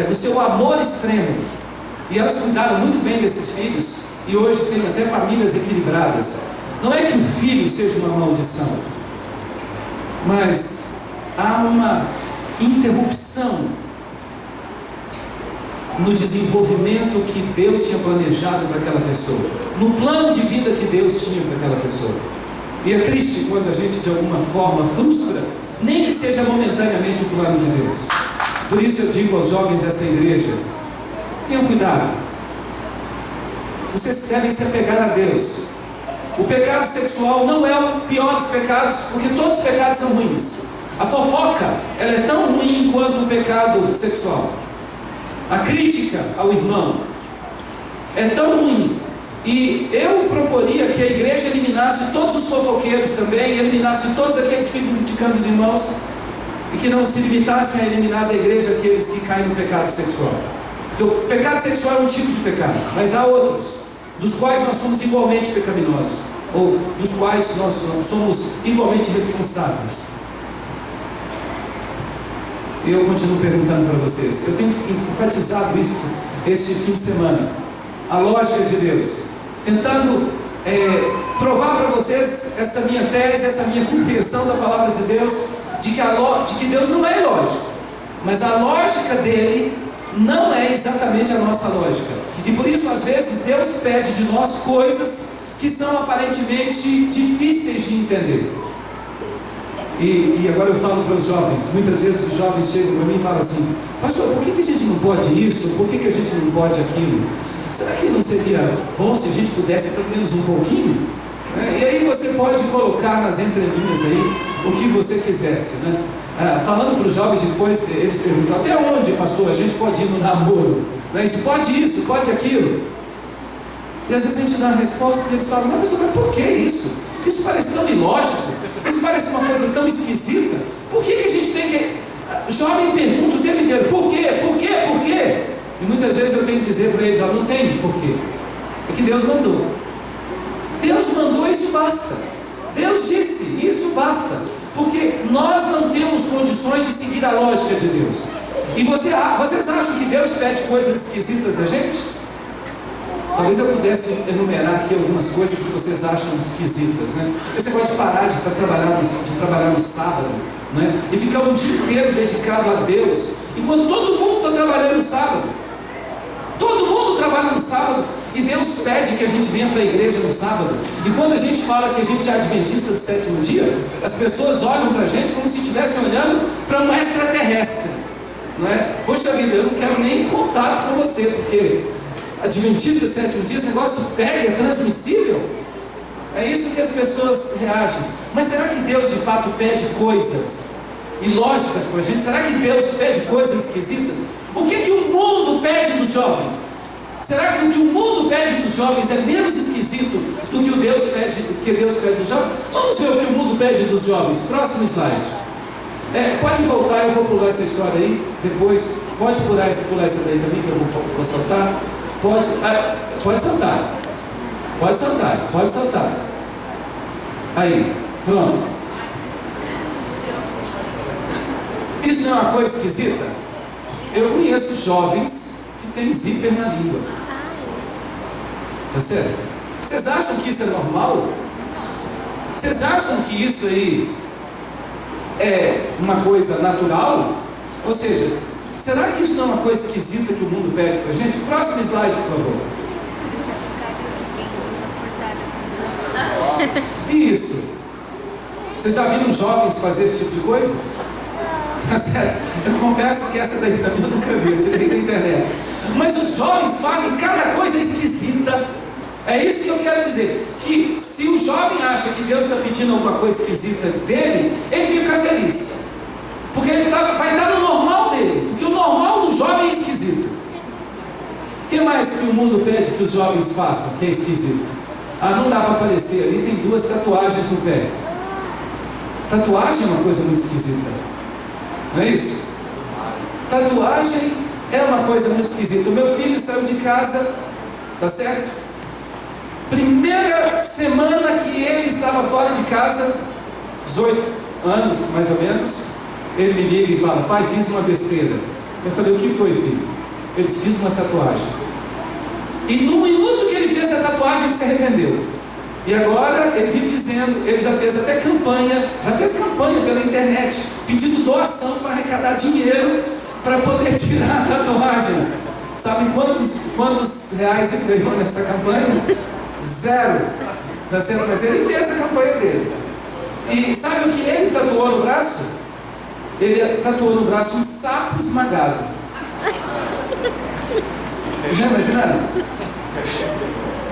do seu amor extremo. E elas cuidaram muito bem desses filhos, e hoje tem até famílias equilibradas. Não é que o filho seja uma maldição, mas há uma interrupção no desenvolvimento que Deus tinha planejado para aquela pessoa, no plano de vida que Deus tinha para aquela pessoa. E é triste quando a gente de alguma forma frustra, nem que seja momentaneamente, o plano de Deus. Por isso eu digo aos jovens dessa igreja: tenham cuidado, vocês devem se apegar a Deus. O pecado sexual não é o pior dos pecados, porque todos os pecados são ruins. A fofoca, ela é tão ruim quanto o pecado sexual. A crítica ao irmão é tão ruim. E eu proporia que a igreja eliminasse todos os fofoqueiros também, eliminasse todos aqueles que ficam criticando os irmãos, e que não se limitassem a eliminar da igreja aqueles que caem no pecado sexual. Porque o pecado sexual é um tipo de pecado, mas há outros, dos quais nós somos igualmente pecaminosos, ou dos quais nós somos igualmente responsáveis. E eu continuo perguntando para vocês, eu tenho enfatizado isso este fim de semana, a lógica de Deus, tentando provar para vocês essa minha tese, essa minha compreensão da palavra de Deus, de que Deus não é ilógico, mas a lógica dele não é exatamente a nossa lógica. E por isso, às vezes, Deus pede de nós coisas que são aparentemente difíceis de entender. E agora eu falo para os jovens, muitas vezes os jovens chegam para mim e falam assim: pastor, por que a gente não pode isso? Por que a gente não pode aquilo? Será que não seria bom se a gente pudesse pelo menos um pouquinho? E aí você pode colocar nas entrelinhas aí o que você quisesse, né? Falando para os jovens, depois eles perguntam: até onde, pastor, a gente pode ir no namoro? Isso pode isso, pode aquilo. E às vezes a gente dá uma resposta e eles falam: não, pastor, mas por que isso? Isso parece tão ilógico, isso parece uma coisa tão esquisita. Por que a gente tem que... O jovem pergunta o tempo inteiro: por quê? Por quê? Por quê? E muitas vezes eu tenho que dizer para eles: não tem porquê, é que Deus mandou. Deus mandou, isso basta. Deus disse, isso basta. Porque nós não temos condições de seguir a lógica de Deus. E vocês acham que Deus pede coisas esquisitas da gente? Talvez eu pudesse enumerar aqui algumas coisas que vocês acham esquisitas, né? Você pode parar de trabalhar no sábado, né? E ficar um dia inteiro dedicado a Deus, enquanto todo mundo está trabalhando no sábado. Todo mundo trabalha no sábado. E Deus pede que a gente venha para a igreja no sábado. E quando a gente fala que a gente é adventista do sétimo dia, as pessoas olham para a gente como se estivessem olhando para um extraterrestre, não é? Poxa vida, eu não quero nem contato com você, porque adventista do sétimo dia, esse negócio pega, é transmissível. É isso que as pessoas reagem. Mas será que Deus de fato pede coisas ilógicas para a gente? Será que Deus pede coisas esquisitas? O que o mundo pede dos jovens? Será que o que o mundo pede dos jovens é menos esquisito do que Deus pede dos jovens? Vamos ver o que o mundo pede dos jovens. Próximo slide. Pode voltar, eu vou pular essa história aí. Depois, pode pular essa daí também, que eu vou saltar. Pode saltar. Pode saltar. Aí, pronto. Isso não é uma coisa esquisita? Eu conheço jovens que tem zíper na língua. Tá certo? Vocês acham que isso é normal? Vocês acham que isso aí é uma coisa natural? Ou seja, será que isso não é uma coisa esquisita que o mundo pede pra gente? Próximo slide, por favor. Isso. Vocês já viram jovens fazer esse tipo de coisa? Tá certo? Eu confesso que essa daí também eu nunca vi, eu tirei da internet. Mas os jovens fazem cada coisa esquisita. É isso que eu quero dizer. Que se o jovem acha que Deus está pedindo alguma coisa esquisita dele, ele fica feliz. Porque ele vai estar no normal dele. Porque o normal do jovem é esquisito. O que mais que o mundo pede que os jovens façam que é esquisito? Não dá para aparecer ali, tem 2 tatuagens no pé. Tatuagem é uma coisa muito esquisita. Não é isso? Tatuagem é uma coisa muito esquisita. O meu filho saiu de casa, tá certo? Primeira semana que ele estava fora de casa, 18 anos mais ou menos, ele me liga e fala: pai, fiz uma besteira. Eu falei, o que foi, filho? Ele disse, fiz uma tatuagem. E no minuto que ele fez a tatuagem, ele se arrependeu. E agora ele vive dizendo, ele já fez até campanha, pela internet, pedindo doação para arrecadar dinheiro para poder tirar a tatuagem. Sabe quantos reais ele ganhou nessa campanha? 0. Mas ele fez a campanha dele. E sabe o que ele tatuou no braço? Ele tatuou no braço um sapo esmagado. Já imaginaram?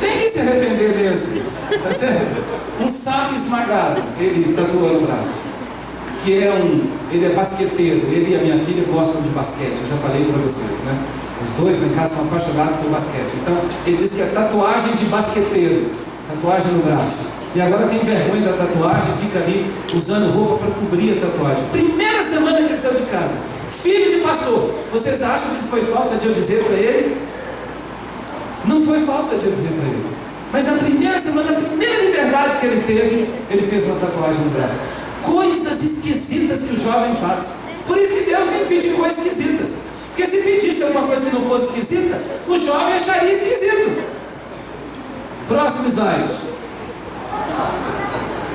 Tem que se arrepender mesmo, tá certo? Um sapo esmagado, ele tatuou no braço. Ele é basqueteiro, ele e a minha filha gostam de basquete, eu já falei para vocês, né? Os dois lá em casa são apaixonados por basquete. Então, ele disse que é tatuagem de basqueteiro, tatuagem no braço. E agora tem vergonha da tatuagem, fica ali usando roupa para cobrir a tatuagem. Primeira semana que ele saiu de casa, filho de pastor. Vocês acham que foi falta de eu dizer para ele? Não foi falta de eu dizer para ele. Mas na primeira semana, na primeira liberdade que ele teve, ele fez uma tatuagem no braço. Coisas esquisitas que o jovem faz. Por isso que Deus tem que pedir coisas esquisitas. Porque se pedisse alguma coisa que não fosse esquisita, o jovem acharia esquisito. Próximo slide.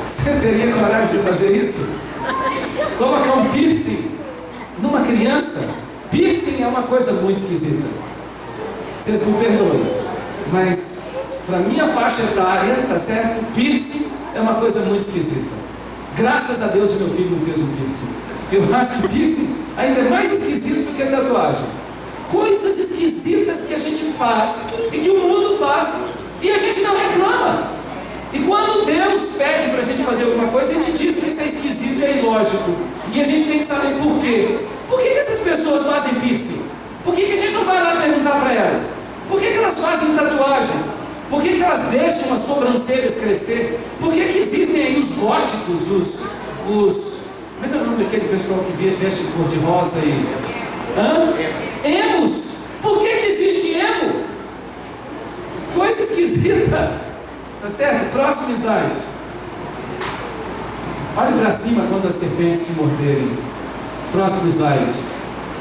Você teria coragem de fazer isso? Colocar um piercing numa criança? Piercing é uma coisa muito esquisita. Vocês me perdoem, mas para minha faixa etária, tá certo? Piercing é uma coisa muito esquisita. Graças a Deus o meu filho não fez um piercing. Porque eu acho que piercing ainda é mais esquisito do que a tatuagem. Coisas esquisitas que a gente faz e que o mundo faz e a gente não reclama. E quando Deus pede para a gente fazer alguma coisa, a gente diz que isso é esquisito e é ilógico. E a gente tem que saber por quê. Por que essas pessoas fazem piercing? Por que a gente não vai lá perguntar para elas? Por que elas fazem tatuagem? Por que elas deixam as sobrancelhas crescer? Por que existem aí os góticos, os como é que é o nome daquele pessoal que veste cor de rosa e... Emos! Por que existe emo? Coisa esquisita. Tá certo? Próximo slide. Olhe para cima quando as serpentes se morderem. Próximo slide.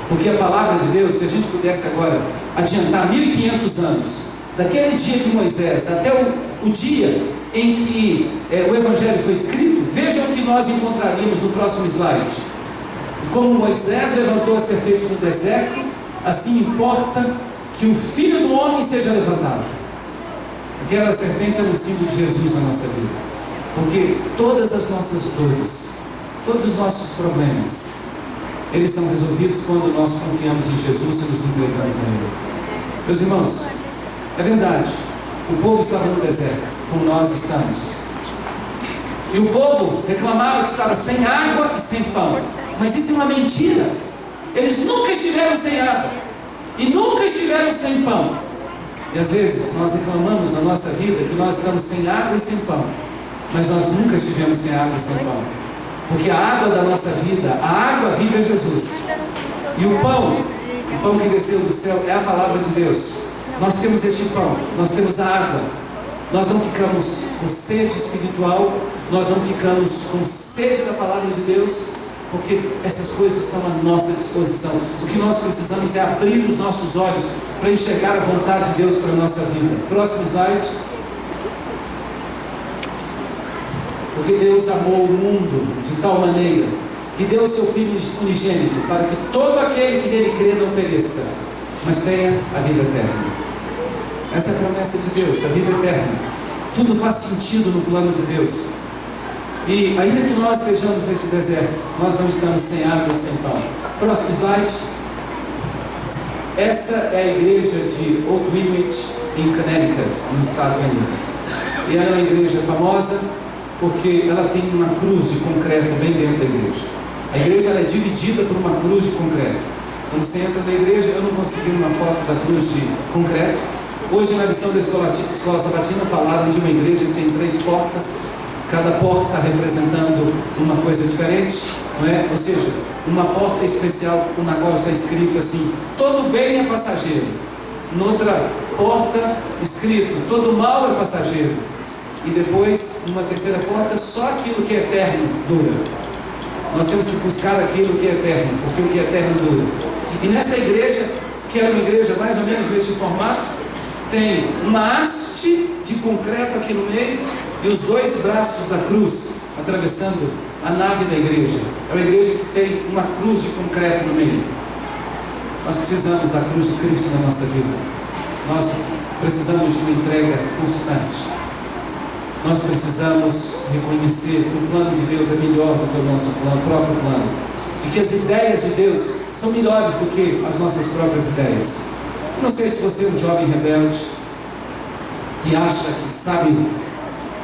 Porque a palavra de Deus, se a gente pudesse agora adiantar 1500 anos, daquele dia de Moisés até o dia em que o Evangelho foi escrito, vejam o que nós encontraríamos no próximo slide. Como Moisés levantou a serpente no deserto, assim importa que o Filho do Homem seja levantado. Aquela serpente é um símbolo de Jesus na nossa vida. Porque todas as nossas dores, todos os nossos problemas, eles são resolvidos quando nós confiamos em Jesus e nos entregamos a Ele. Meus irmãos, é verdade, o povo estava no deserto, como nós estamos. E o povo reclamava que estava sem água e sem pão. Mas isso é uma mentira. Eles nunca estiveram sem água e nunca estiveram sem pão. E às vezes nós reclamamos na nossa vida que nós estamos sem água e sem pão, mas nós nunca estivemos sem água e sem pão. Porque a água da nossa vida, a água viva é Jesus. E o pão que desceu do céu é a palavra de Deus. Nós temos este pão, nós temos a água. Nós não ficamos com sede espiritual, nós não ficamos com sede da palavra de Deus, porque essas coisas estão à nossa disposição. O que nós precisamos é abrir os nossos olhos para enxergar a vontade de Deus para a nossa vida. Próximo slide. Porque Deus amou o mundo de tal maneira que deu o seu Filho unigênito para que todo aquele que nele crê não pereça, mas tenha a vida eterna. Essa é a promessa de Deus, a vida eterna. Tudo faz sentido no plano de Deus. E ainda que nós estejamos nesse deserto, nós não estamos sem água e sem pão. Próximo slide. Essa é a igreja de Old Greenwich, em Connecticut, nos Estados Unidos. E ela é uma igreja famosa porque ela tem uma cruz de concreto bem dentro da igreja. A igreja ela é dividida por uma cruz de concreto. Quando você entra na igreja, eu não consegui uma foto da cruz de concreto. Hoje na lição da escola sabatina falaram de uma igreja que tem 3 portas, cada porta representando uma coisa diferente, não é? Ou seja, uma porta especial na qual está escrito assim: todo bem é passageiro. Noutra porta escrito: todo mal é passageiro. E depois, numa terceira porta, só aquilo que é eterno dura. Nós temos que buscar aquilo que é eterno, porque o que é eterno dura. E nesta igreja, que era uma igreja mais ou menos neste formato, tem uma haste de concreto aqui no meio e os dois braços da cruz atravessando a nave da igreja. É uma igreja que tem uma cruz de concreto no meio. Nós precisamos da cruz de Cristo na nossa vida. Nós precisamos de uma entrega constante. Nós precisamos reconhecer que o plano de Deus é melhor do que o nosso próprio plano, de que as ideias de Deus são melhores do que as nossas próprias ideias. Eu não sei se você é um jovem rebelde que acha que sabe.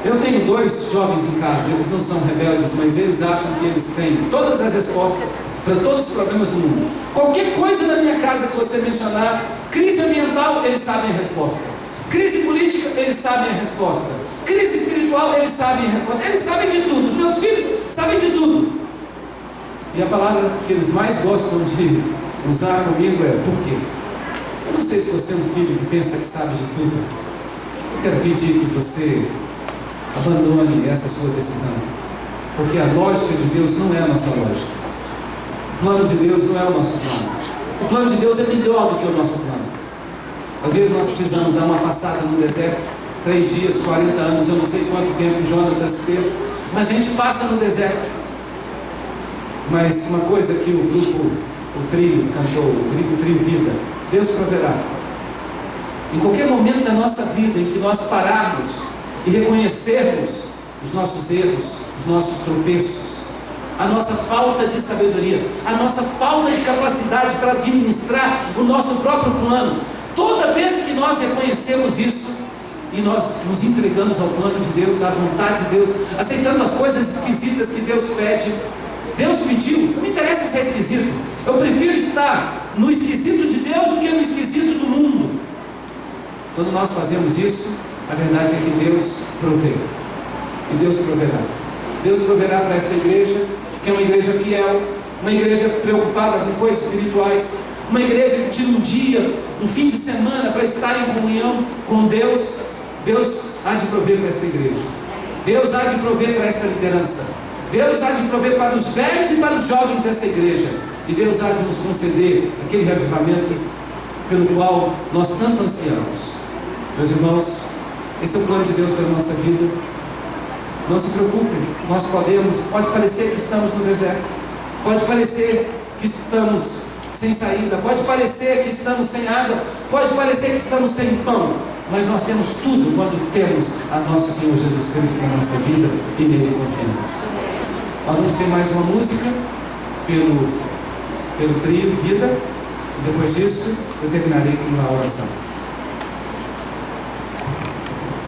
Eu tenho 2 jovens em casa, eles não são rebeldes, mas eles acham que eles têm todas as respostas para todos os problemas do mundo. Qualquer coisa na minha casa que você mencionar, crise ambiental, eles sabem a resposta. Crise política, eles sabem a resposta. Crise espiritual, eles sabem a resposta. Eles sabem de tudo. Os meus filhos sabem de tudo. E a palavra que eles mais gostam de usar comigo é por quê? Eu não sei se você é um filho que pensa que sabe de tudo. Eu quero pedir que você abandone essa sua decisão, porque a lógica de Deus não é a nossa lógica. O plano de Deus não é o nosso plano. O plano de Deus é melhor do que o nosso plano. Às vezes nós precisamos dar uma passada no deserto, 3 dias, 40 anos, eu não sei quanto tempo Jonatas teve, mas a gente passa no deserto. Mas uma coisa que o grupo, o trio cantou, o trio Vida: Deus proverá. Em qualquer momento da nossa vida em que nós pararmos e reconhecermos os nossos erros, os nossos tropeços, a nossa falta de sabedoria, a nossa falta de capacidade para administrar o nosso próprio plano, toda vez que nós reconhecemos isso e nós nos entregamos ao plano de Deus, à vontade de Deus, aceitando as coisas esquisitas que Deus pede, Deus pediu, não me interessa se é esquisito, eu prefiro estar no esquisito de Deus do que no esquisito do mundo. Quando nós fazemos isso, a verdade é que Deus provê, e Deus proverá. Deus proverá para esta igreja, que é uma igreja fiel, uma igreja preocupada com coisas espirituais, uma igreja que tira um dia, um fim de semana para estar em comunhão com Deus. Deus há de prover para esta igreja, Deus há de prover para esta liderança, Deus há de prover para os velhos e para os jovens dessa igreja, e Deus há de nos conceder aquele revivamento pelo qual nós tanto ansiamos. Meus irmãos, esse é o plano de Deus para a nossa vida. Não se preocupem, nós pode parecer que estamos no deserto, pode parecer que estamos sem saída, pode parecer que estamos sem água, pode parecer que estamos sem pão, mas nós temos tudo quando temos a nosso Senhor Jesus Cristo na nossa vida e nele confiamos. Nós vamos ter mais uma música pelo trio Vida, e depois disso eu terminarei com uma oração.